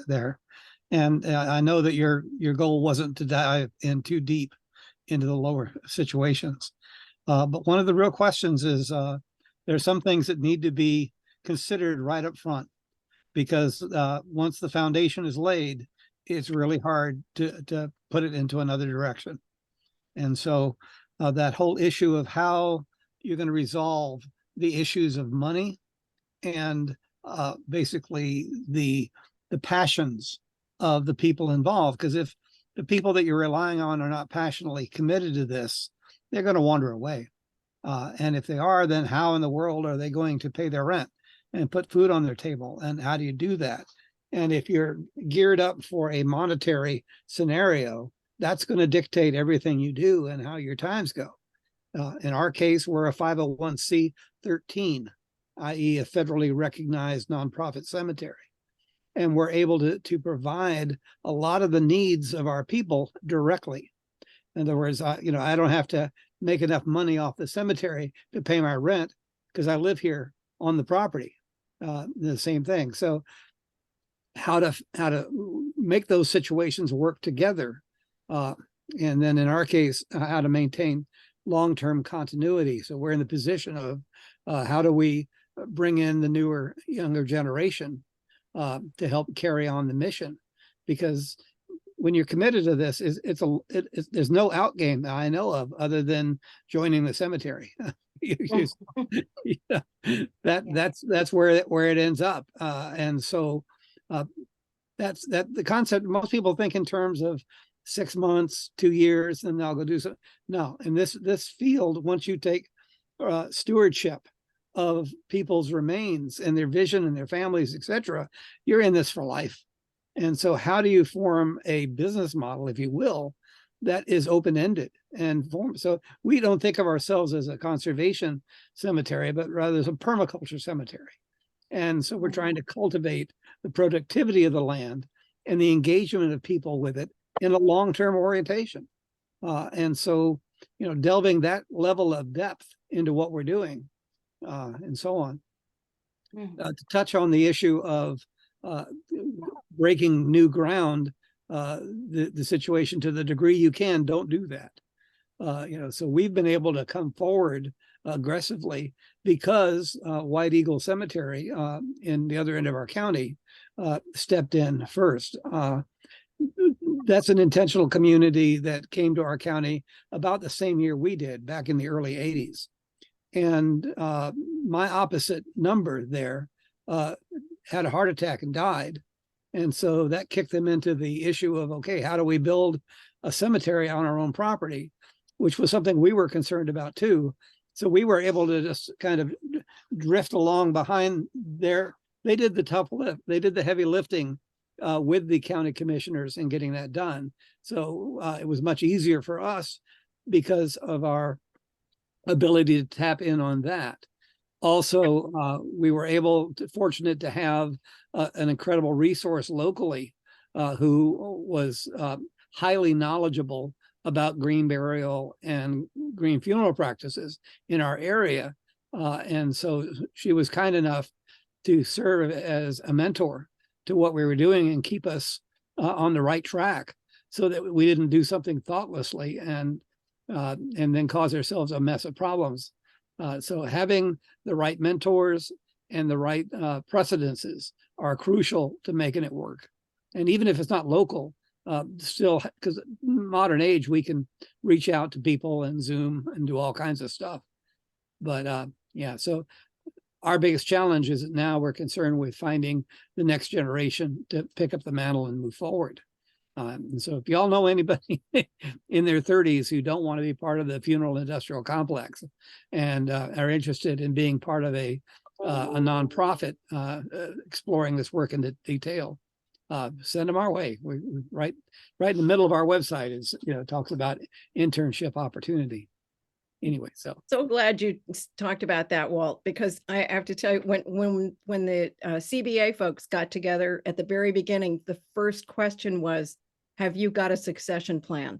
there. And I know that your goal wasn't to dive in too deep into the lower situations. But one of the real questions is there's some things that need to be considered right up front, because once the foundation is laid, it's really hard to put it into another direction. And so that whole issue of how you're going to resolve the issues of money and basically the passions of the people involved, because if the people that you're relying on are not passionately committed to this, they're going to wander away. And if they are, then how in the world are they going to pay their rent and put food on their table? And how do you do that? And if you're geared up for a monetary scenario, that's going to dictate everything you do and how your times go. In our case, we're a 501c13, i.e. a federally recognized nonprofit cemetery. And we're able to provide a lot of the needs of our people directly. In other words, I don't have to make enough money off the cemetery to pay my rent because I live here on the property. The same thing. So how to make those situations work together. And then in our case, how to maintain long-term continuity. So we're in the position of how do we bring in the newer, younger generation to help carry on the mission? Because when you're committed to this, there's no out game I know of other than joining the cemetery. That's where it ends up. And so that's the concept. Most people think in terms of 6 months, 2 years, and they'll go do so. No, in this field, once you take stewardship of people's remains and their vision and their families, etc., you're in this for life. And so how do you form a business model, if you will, that is open-ended and form? So we don't think of ourselves as a conservation cemetery, but rather as a permaculture cemetery. And so we're trying to cultivate the productivity of the land and the engagement of people with it in a long-term orientation. And so, delving that level of depth into what we're doing, and so on. To touch on the issue of breaking new ground, the situation to the degree you can, don't do that. So we've been able to come forward aggressively because White Eagle Cemetery in the other end of our county stepped in first. That's an intentional community that came to our county about the same year we did, back in the early 80s. And my opposite number there had a heart attack and died. And so that kicked them into the issue of, okay, how do we build a cemetery on our own property, which was something we were concerned about too. So we were able to just kind of drift along behind there. They did the tough lift. They did the heavy lifting with the county commissioners in getting that done. So it was much easier for us because of our ability to tap in on that. Also, we were fortunate to have an incredible resource locally who was highly knowledgeable about green burial and green funeral practices in our area. And so she was kind enough to serve as a mentor to what we were doing and keep us on the right track so that we didn't do something thoughtlessly and then cause ourselves a mess of problems. So having the right mentors and the right precedences are crucial to making it work. And even if it's not local, still, because modern age, we can reach out to people and Zoom and do all kinds of stuff. But yeah, so our biggest challenge is that now we're concerned with finding the next generation to pick up the mantle and move forward. And so if y'all know anybody in their 30s who don't want to be part of the funeral industrial complex and are interested in being part of a nonprofit exploring this work in detail, send them our way. We right in the middle of our website is, talks about internship opportunity. Anyway, so glad you talked about that, Walt, because I have to tell you, when the CBA folks got together at the very beginning, the first question was, have you got a succession plan?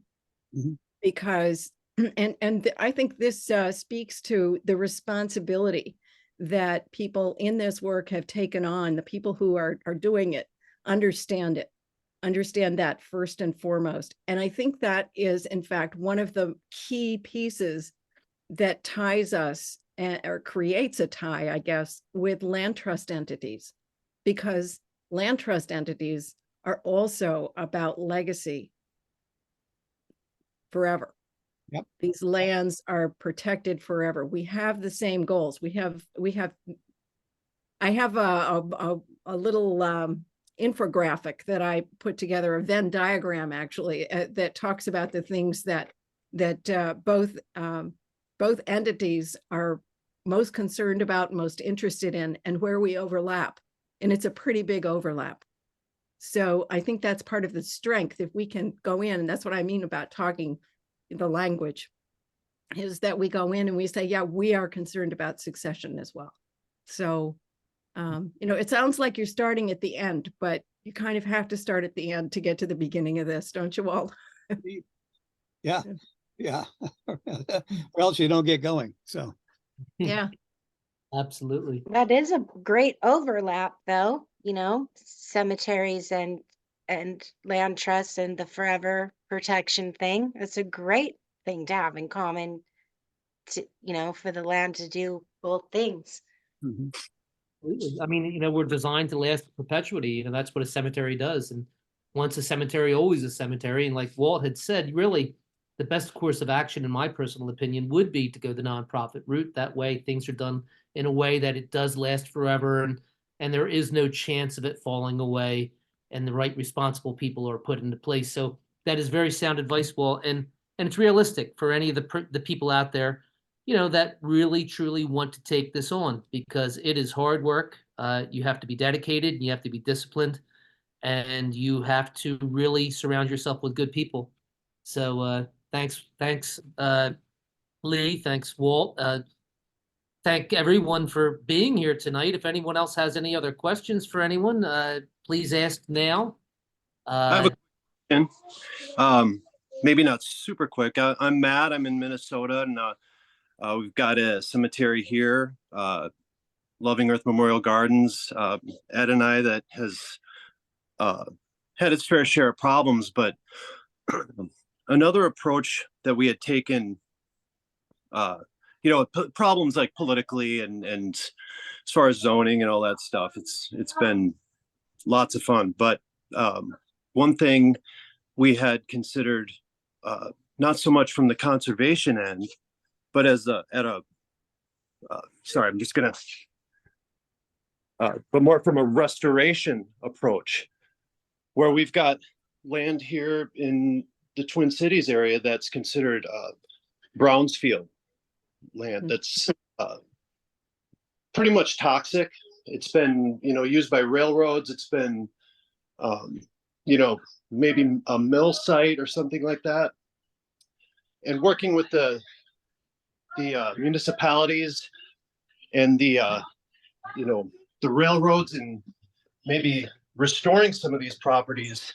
Mm-hmm. Because, I think this speaks to the responsibility that people in this work have taken on. The people who are doing it understand that first and foremost. And I think that is, in fact, one of the key pieces that ties us or creates a tie, I guess, with land trust entities, because land trust entities are also about legacy forever. Yep. These lands are protected forever. We have the same goals. I have a little infographic that I put together, a Venn diagram actually, that talks about the things that both entities are most concerned about, most interested in, and where we overlap. And it's a pretty big overlap. So I think that's part of the strength. If we can go in, and that's what I mean about talking the language, is that we go in and we say, yeah, we are concerned about succession as well. So, it sounds like you're starting at the end, but you kind of have to start at the end to get to the beginning of this, don't you all? Yeah. Yeah. Or else you don't get going. So yeah, absolutely. That is a great overlap, though, cemeteries and land trusts and the forever protection thing. It's a great thing to have in common to, for the land to do both things. Mm-hmm. I mean, we're designed to last perpetuity. That's what a cemetery does. And once a cemetery, always a cemetery. And like Walt had said, really, the best course of action, in my personal opinion, would be to go the nonprofit route. That way, things are done in a way that it does last forever, and there is no chance of it falling away, and the right responsible people are put into place. So that is very sound advice, Walt, and it's realistic for any of the people out there, that really truly want to take this on, because it is hard work. You have to be dedicated, you have to be disciplined, and you have to really surround yourself with good people. So thanks, Lee. Thanks, Walt. Thank everyone for being here tonight. If anyone else has any other questions for anyone, please ask now. I have a question. Maybe not super quick. I'm Matt. I'm in Minnesota, and we've got a cemetery here, Loving Earth Memorial Gardens. Ed and I that has had its fair share of problems, but another approach that we had taken, problems like politically and as far as zoning and all that stuff, it's been lots of fun. But one thing we had considered, not so much from the conservation end, but sorry, I'm just gonna, but more from a restoration approach, where we've got land here in the Twin Cities area that's considered brownfield land that's pretty much toxic. It's been, used by railroads. It's been, maybe a mill site or something like that. And working with the municipalities and the railroads, and maybe restoring some of these properties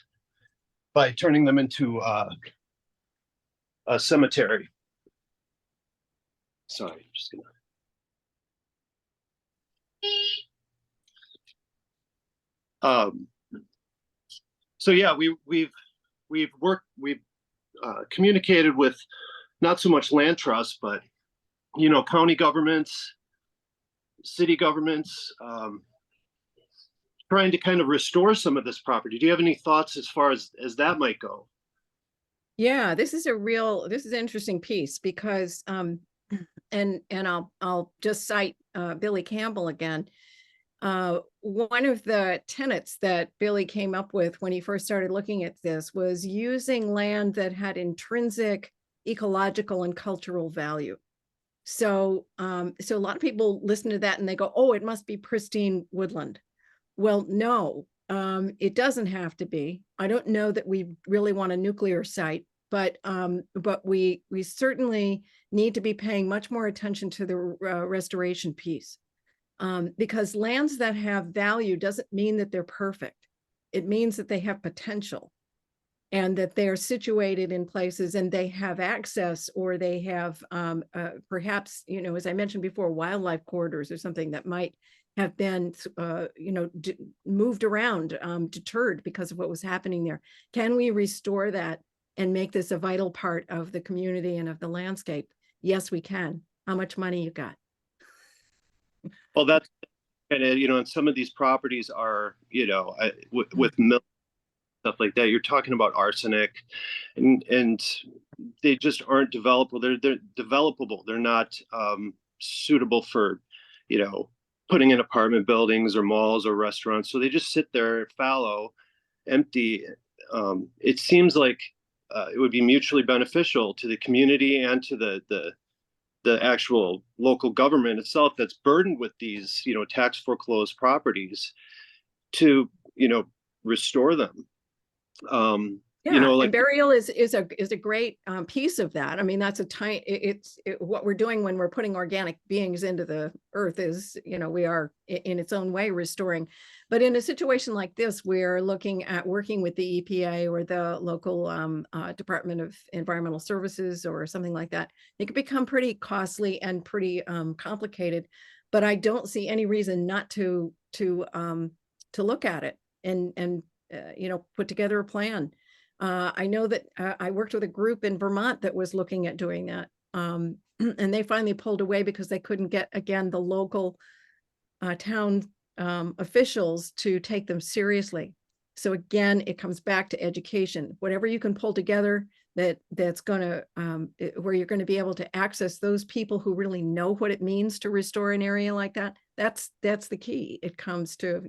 by turning them into a cemetery. Sorry, I'm just gonna. So yeah, we've communicated with not so much land trusts, but county governments, city governments, trying to kind of restore some of this property. Do you have any thoughts as far as that might go? Yeah, this is an interesting piece because and I'll just cite Billy Campbell again. One of the tenets that Billy came up with when he first started looking at this was using land that had intrinsic ecological and cultural value. So a lot of people listen to that and they go, oh, it must be pristine woodland. Well, no, it doesn't have to be. I don't know that we really want a nuclear site, but we certainly need to be paying much more attention to the restoration piece. Because lands that have value doesn't mean that they're perfect. It means that they have potential and that they're situated in places and they have access, or they have perhaps, as I mentioned before, wildlife corridors or something that might have been, moved around, deterred because of what was happening there. Can we restore that and make this a vital part of the community and of the landscape? Yes, we can. How much money you got? Well, that's kind of, and some of these properties are, with milk, stuff like that. You're talking about arsenic, and they just aren't developable. They're developable. They're not suitable for, putting in apartment buildings or malls or restaurants. So they just sit there fallow, empty. It seems like it would be mutually beneficial to the community and to the actual local government itself that's burdened with these, tax foreclosed properties to, restore them. And burial is a great piece of that. I mean, that's what we're doing when we're putting organic beings into the earth is, we are in its own way restoring. But in a situation like this, we're looking at working with the EPA or the local Department of Environmental Services or something like that. It can become pretty costly and pretty complicated, but I don't see any reason not to look at it and put together a plan. I know that I worked with a group in Vermont that was looking at doing that. And they finally pulled away because they couldn't get, again, the local town officials to take them seriously. So again, it comes back to education. Whatever you can pull together that's going to, where you're going to be able to access those people who really know what it means to restore an area like that. That's the key. It comes to,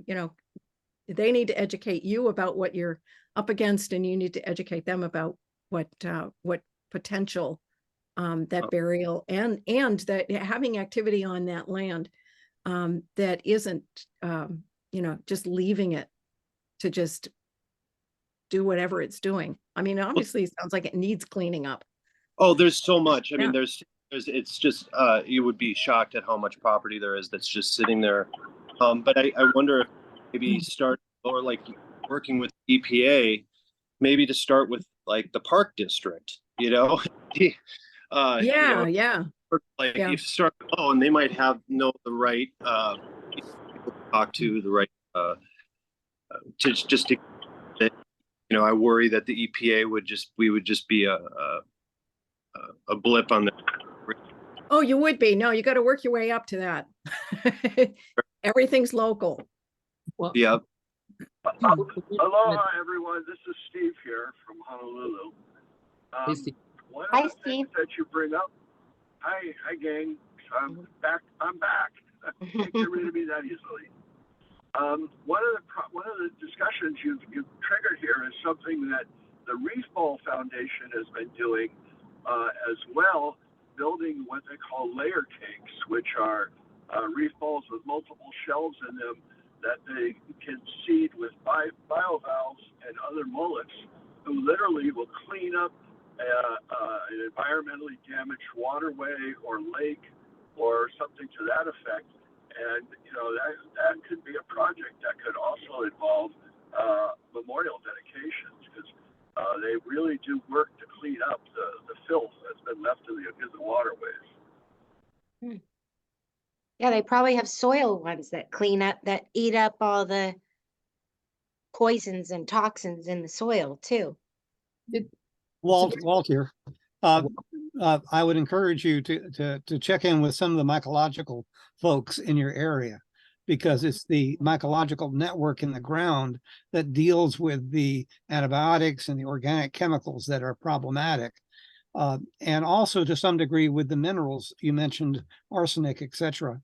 they need to educate you about what you're up against, and you need to educate them about what potential that burial and that having activity on that land that isn't just leaving it to just do whatever it's doing. I mean, obviously it sounds like it needs cleaning up. Oh, there's so much. I mean, there's it's just you would be shocked at how much property there is that's just sitting there. But I wonder if maybe start or like working with EPA maybe to start with like the park district, Yeah, yeah, like yeah. you start, and they might know the right people to talk to, the right just to, I worry that the EPA we would just be a blip on the. Oh, you would be. No, you got to work your way up to that. Everything's local. Well, Yeah. Aloha, everyone. This is Steve here from Honolulu. Hey, Steve. One Hi, of the things Steve. that you bring up. Hi, gang. I'm back. Can't get rid of me that easily. One of the discussions you've triggered here is something that the Reef Ball Foundation has been doing as well, building what they call layer cakes, which are reef balls with multiple shells in them that they can seed with bivalves and other mollusks, who literally will clean up an environmentally damaged waterway or lake or something to that effect. And that could be a project that could also involve memorial dedications, because they really do work to clean up the filth that's been left in the waterways. Yeah, they probably have soil ones that eat up all the poisons and toxins in the soil too. Walt here. I would encourage you to check in with some of the mycological folks in your area, because it's the mycological network in the ground that deals with the antibiotics and the organic chemicals that are problematic. And also to some degree with the minerals. You mentioned arsenic, etc.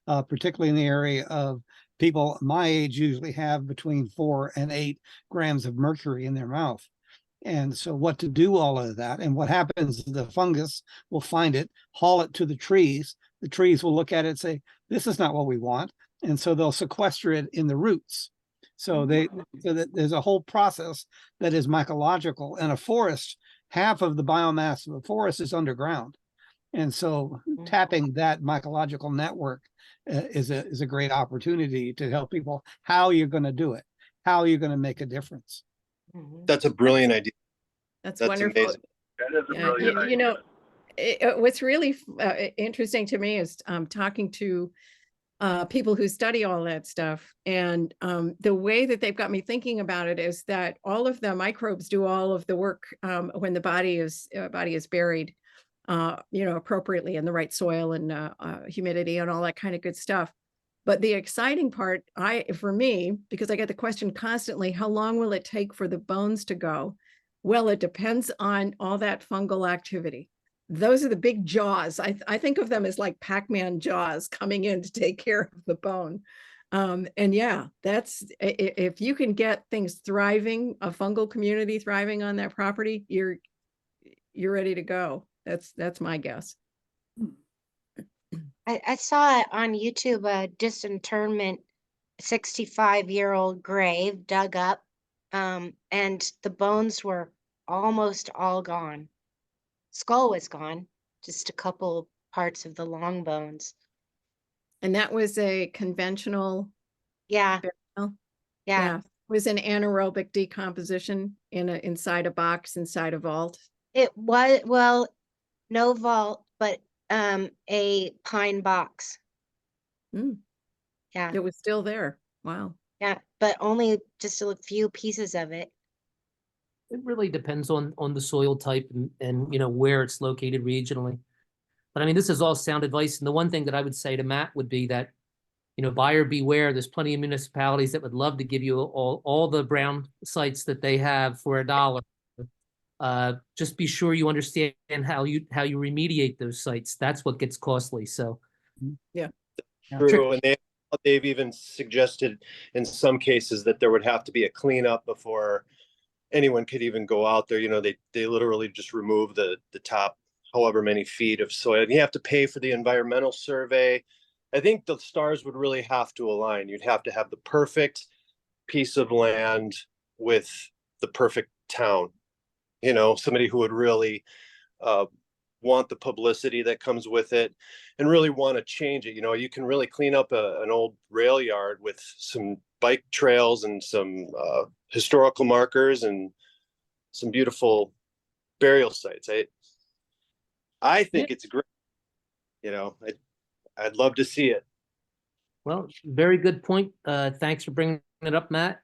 Particularly in the area of people my age usually have between 4 and 8 grams of mercury in their mouth. And so what to do all of that, and what happens, the fungus will find it, haul it to the trees will look at it and say, this is not what we want. And so they'll sequester it in the roots. So that there's a whole process that is mycological. And a forest, half of the biomass of a forest is underground. And so tapping that mycological network is a great opportunity to help people how you're going to do it, how you're going to make a difference. That's a brilliant idea. That's wonderful. Amazing. That is a brilliant idea. What's really interesting to me is talking to people who study all that stuff, and the way that they've got me thinking about it is that all of the microbes do all of the work when the body is buried, appropriately in the right soil and humidity and all that kind of good stuff. But the exciting part, for me, because I get the question constantly, how long will it take for the bones to go? Well, it depends on all that fungal activity. Those are the big jaws. I think of them as like Pac-Man jaws coming in to take care of the bone. And yeah, that's, if you can get things thriving, a fungal community thriving on that property, you're ready to go. That's my guess. I saw it on YouTube, a disinterment 65-year-old grave dug up, and the bones were almost all gone. Skull was gone, just a couple parts of the long bones. And that was a conventional Yeah, burial? yeah. It was an anaerobic decomposition inside a box, inside a vault. It was, well, no vault, but a pine box. Yeah. It was still there. Wow. Yeah, but only just a few pieces of it. It really depends on the soil type and where it's located regionally. But I mean, this is all sound advice. And the one thing that I would say to Matt would be that, buyer beware. There's plenty of municipalities that would love to give you all the brown sites that they have for $1. Just be sure you understand how you remediate those sites. That's what gets costly. So yeah. True. And they've even suggested in some cases that there would have to be a cleanup before anyone could even go out there. They literally just remove the top however many feet of soil. And you have to pay for the environmental survey. I think the stars would really have to align. You'd have to have the perfect piece of land with the perfect town. Somebody who would really want the publicity that comes with it and really want to change it. You can really clean up an old rail yard with some bike trails and some historical markers, and some beautiful burial sites. I think it's great. You know, I'd love to see it. Well, very good point. Thanks for bringing it up, Matt.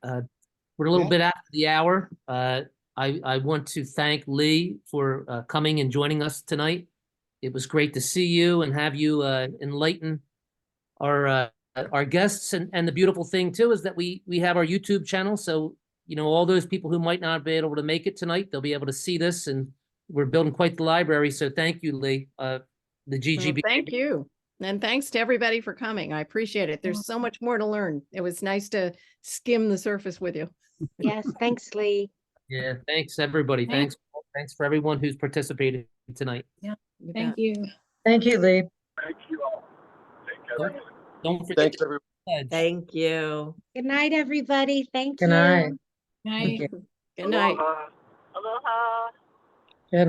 We're a little Yeah. bit after the hour. I want to thank Lee for coming and joining us tonight. It was great to see you and have you enlighten our guests. And the beautiful thing too is that we have our YouTube channel. So, you know, all those people who might not be able to make it tonight, they'll be able to see this, and we're building quite the library. So thank you, Lee. The Well, GGB. thank you. And thanks to everybody for coming. I appreciate it. There's so much more to learn. It was nice to skim the surface with you. Yes, thanks, Lee. Yeah, thanks everybody. Thanks. Thanks for everyone who's participated tonight. You Thank bet. you. Thank you, Lee. Thank you all. Take care. Don't, don't forget Thanks, to everyone. pledge. Thank you. Good night, everybody. Thank Good you. night. Good night. Aloha. Aloha. Good night.